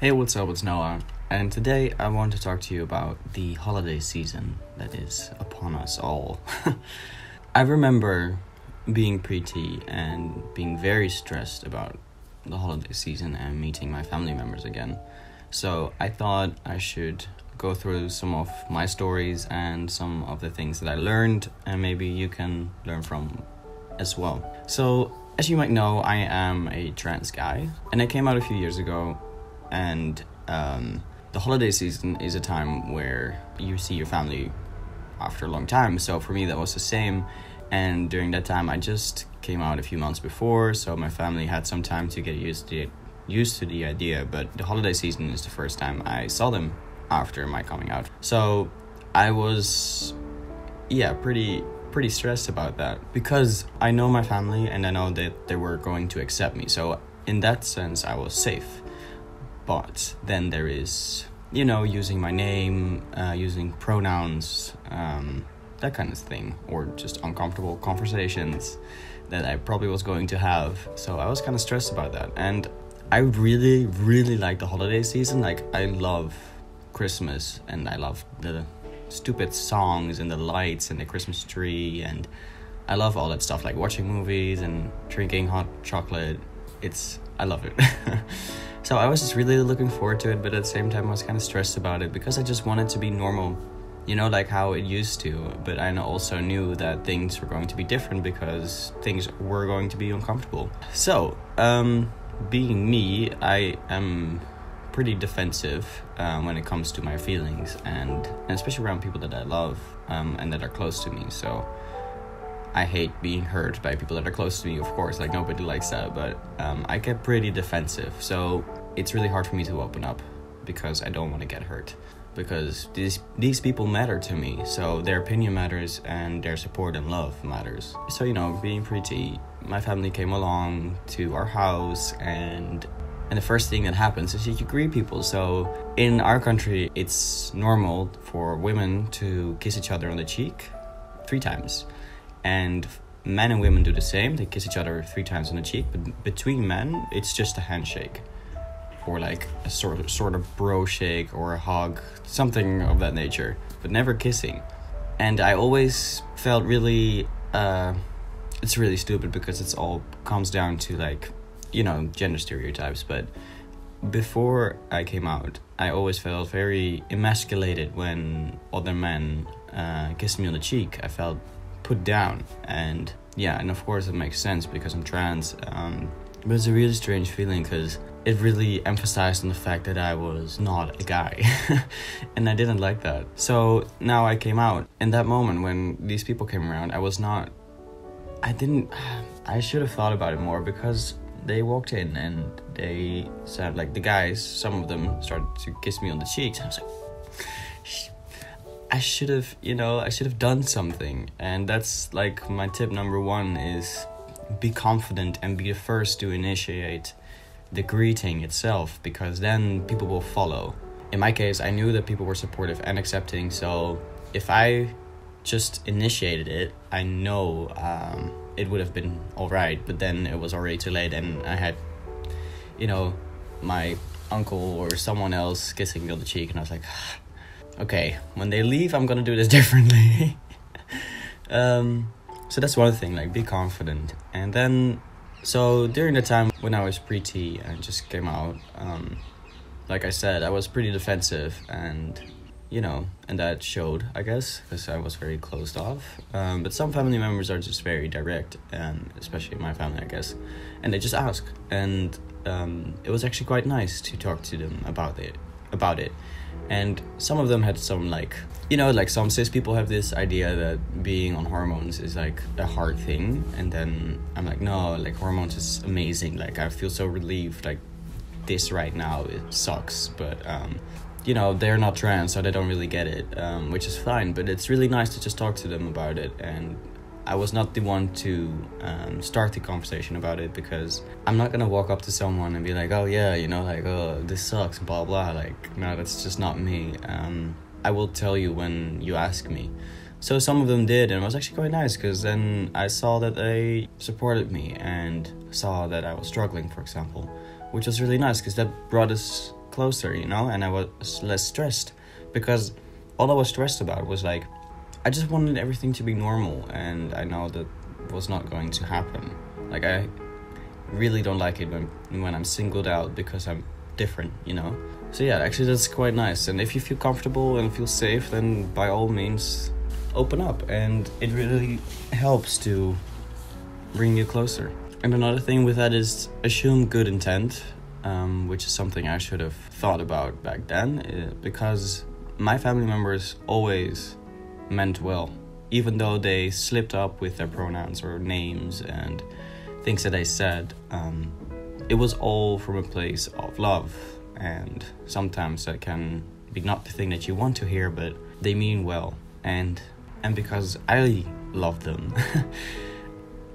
Hey, what's up? It's Noah, and today I want to talk to you about the holiday season that is upon us all. I remember being pretty and being very stressed about the holiday season and meeting my family members again. So I thought I should go through some of my stories and some of the things that I learned, and maybe you can learn from as well. So, as you might know, I am a trans guy, and I came out a few years ago. And the holiday season is a time where you see your family after a long time. So for me, that was the same. And during that time, I just came out a few months before, so my family had some time to get used to the idea. But the holiday season is the first time I saw them after my coming out. So I was, pretty stressed about that, because I know my family and I know that they were going to accept me. So in that sense, I was safe. But then there is, using my name, using pronouns, that kind of thing, or just uncomfortable conversations that I probably was going to have. So I was kind of stressed about that. And I really, really like the holiday season. Like, I love Christmas, and I love the stupid songs and the lights and the Christmas tree, and I love all that stuff, like watching movies and drinking hot chocolate. I love it. So I was just really looking forward to it, but at the same time I was kind of stressed about it because I just wanted to be normal, like how it used to. But I also knew that things were going to be different because things were going to be uncomfortable. So, being me, I am pretty defensive when it comes to my feelings, and especially around people that I love and that are close to me. So I hate being hurt by people that are close to me, of course, like nobody likes that, but I get pretty defensive. So it's really hard for me to open up because I don't want to get hurt, because these people matter to me. So their opinion matters and their support and love matters. So, being pretty, my family came along to our house, and the first thing that happens is that you greet people. So in our country, it's normal for women to kiss each other on the cheek 3 times. And men and women do the same. They kiss each other 3 times on the cheek. But between men, it's just a handshake, or like a sort of bro shake or a hug, something of that nature, but never kissing. And I always felt really, it's really stupid because it's all comes down to gender stereotypes. But before I came out, I always felt very emasculated when other men kissed me on the cheek. I felt put down, and of course it makes sense because I'm trans, but it's a really strange feeling because it really emphasized on the fact that I was not a guy and I didn't like that. So now I came out. In that moment when these people came around, I should have thought about it more, because they walked in and they said, like, the guys, some of them started to kiss me on the cheeks. I was like, I should have done something. And that's like my tip number 1 is be confident and be the first to initiate the greeting itself, because then people will follow. In my case, I knew that people were supportive and accepting, so if I just initiated it, I know it would have been alright. But then it was already too late, and I had my uncle or someone else kissing me on the cheek, and I was like, okay, when they leave, I'm gonna do this differently. So that's one thing, like, be confident. And then, so during the time when I was pretty and just came out, like I said, I was pretty defensive, and and that showed, I guess, because I was very closed off. But some family members are just very direct, and especially my family, I guess, and they just ask. And it was actually quite nice to talk to them about it. And some of them had some, some cis people have this idea that being on hormones is like a hard thing. And then I'm like, no, like, hormones is amazing. Like, I feel so relieved. Like, this right now, it sucks. But, they're not trans, so they don't really get it, which is fine. But it's really nice to just talk to them about it. And I was not the one to start the conversation about it, because I'm not gonna walk up to someone and be like, oh yeah, oh, this sucks, blah blah. Like, no, that's just not me. I will tell you when you ask me. So some of them did, and it was actually quite nice, because then I saw that they supported me and saw that I was struggling, for example, which was really nice, because that brought us closer, you know, and I was less stressed, because all I was stressed about was like, I just wanted everything to be normal, and I know that was not going to happen. Like, I really don't like it when I'm singled out because I'm different, you know. So yeah, actually that's quite nice. And if you feel comfortable and feel safe, then by all means open up, and it really helps to bring you closer. And another thing with that is assume good intent, which is something I should have thought about back then, because my family members always meant well, even though they slipped up with their pronouns or names and things that they said. It was all from a place of love, and sometimes that can be not the thing that you want to hear, but they mean well. And because I love them,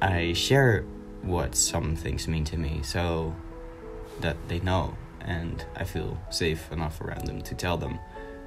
I share what some things mean to me, so that they know, and I feel safe enough around them to tell them.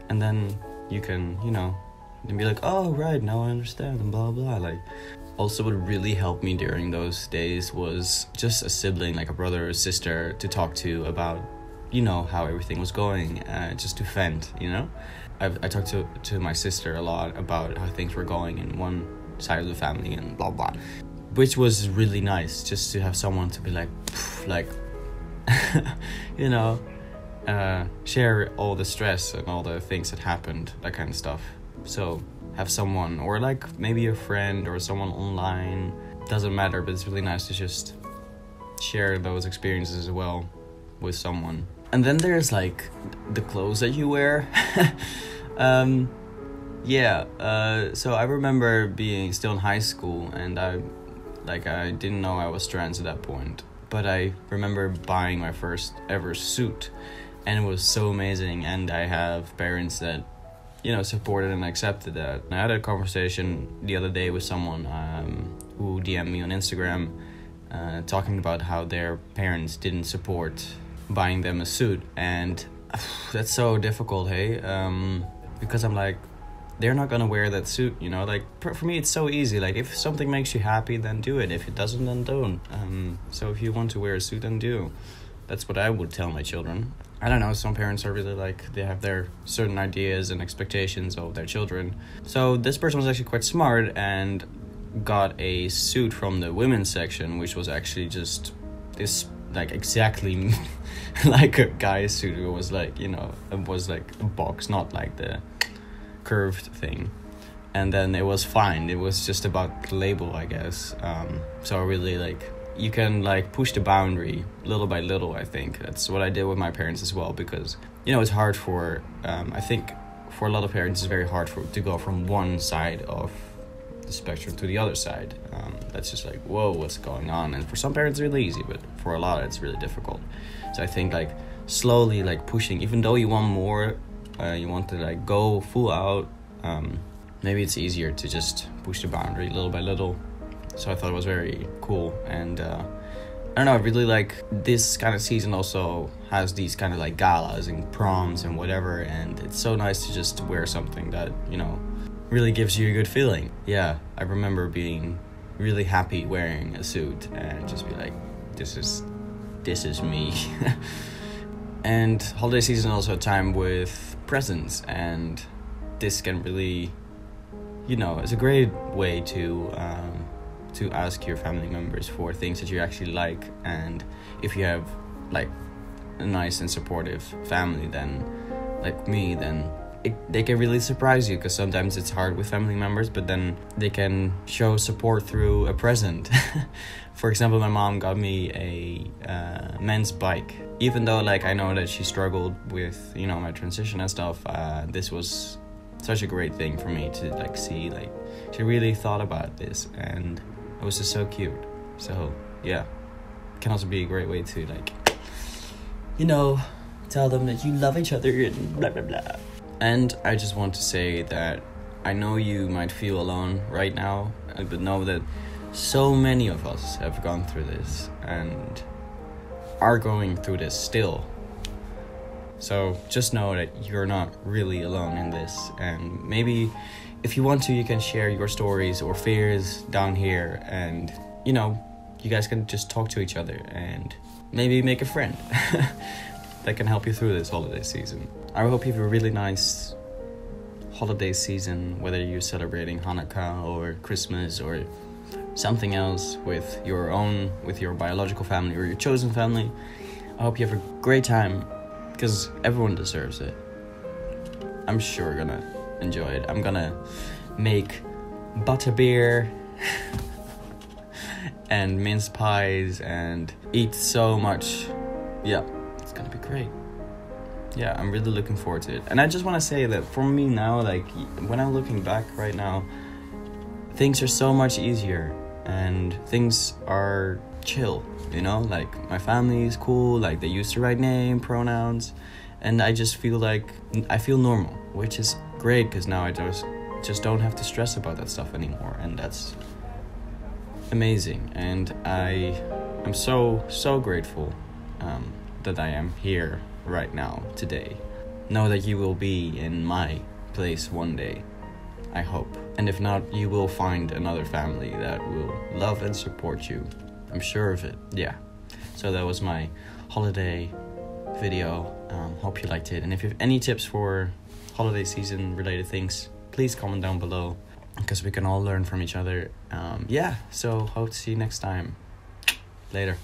And then you can, you know, then be like, oh right, now I understand, and blah blah. Like, also what really helped me during those days was just a sibling, like a brother or sister, to talk to about, you know, how everything was going, just to vent, you know. I talked to my sister a lot about how things were going in one side of the family and blah blah, which was really nice, just to have someone to be like you know, share all the stress and all the things that happened, that kind of stuff. So have someone, or like maybe a friend or someone online, doesn't matter, but it's really nice to just share those experiences as well with someone. And then there's like the clothes that you wear. So I remember being still in high school, and I didn't know I was trans at that point, but I remember buying my first ever suit, and it was so amazing. And I have parents that, you know, supported and accepted that. I had a conversation the other day with someone who DM'd me on Instagram, talking about how their parents didn't support buying them a suit, and that's so difficult, hey? Because I'm like, they're not gonna wear that suit, you know. Like, for me it's so easy. Like, if something makes you happy, then do it. If it doesn't, then don't. So if you want to wear a suit, then do. That's what I would tell my children. I don't know, some parents are really like, they have their certain ideas and expectations of their children. So this person was actually quite smart and got a suit from the women's section, which was actually just this, like, exactly like a guy's suit. It was like, you know, it was like a box, not like the curved thing. And then it was fine. It was just about the label, I guess. So really, like, you can like push the boundary little by little. I think that's what I did with my parents as well, because, you know, it's hard for I think for a lot of parents it's very hard to go from one side of the spectrum to the other side. That's just like, whoa, what's going on? And for some parents it's really easy, but for a lot it's really difficult. So I think like slowly, like pushing, even though you want more, you want to like go full out, maybe it's easier to just push the boundary little by little. So I thought it was very cool. And I don't know, I really like this kind of season also has these kind of like galas and proms and whatever, and it's so nice to just wear something that, you know, really gives you a good feeling. Yeah, I remember being really happy wearing a suit and just be like, this is me. And holiday season also a time with presents, and this can really, you know, it's a great way to ask your family members for things that you actually like. And if you have like a nice and supportive family, then like me, then they can really surprise you, because sometimes it's hard with family members, but then they can show support through a present. For example, my mom got me a men's bike, even though like I know that she struggled with, you know, my transition and stuff. This was such a great thing for me to like see, like she really thought about this, and it was just so cute. So yeah, it can also be a great way to like, you know, tell them that you love each other and blah blah blah. And I just want to say that I know you might feel alone right now, but know that so many of us have gone through this and are going through this still. So just know that you're not really alone in this, and maybe if you want to, you can share your stories or fears down here, and, you know, you guys can just talk to each other and maybe make a friend. that can help you through this holiday season. I hope you have a really nice holiday season, whether you're celebrating Hanukkah or Christmas or something else with your biological family or your chosen family. I hope you have a great time, because everyone deserves it. I'm sure you're gonna enjoy it. I'm gonna make butterbeer and mince pies and eat so much. Yeah, it's gonna be great. Yeah, I'm really looking forward to it. And I just want to say that for me now, like, when I'm looking back right now, things are so much easier and things are chill, you know? Like, my family is cool, like, they use the right name, pronouns, and I just feel like I feel normal, which is great, because now I just don't have to stress about that stuff anymore, and that's amazing. And I am so grateful that I am here right now, today. Know that you will be in my place one day, I hope. And if not, you will find another family that will love and support you. I'm sure of it. Yeah. So that was my holiday video. Hope you liked it. And if you have any tips for holiday season related things, please comment down below, because we can all learn from each other. Yeah, so hope to see you next time. Later.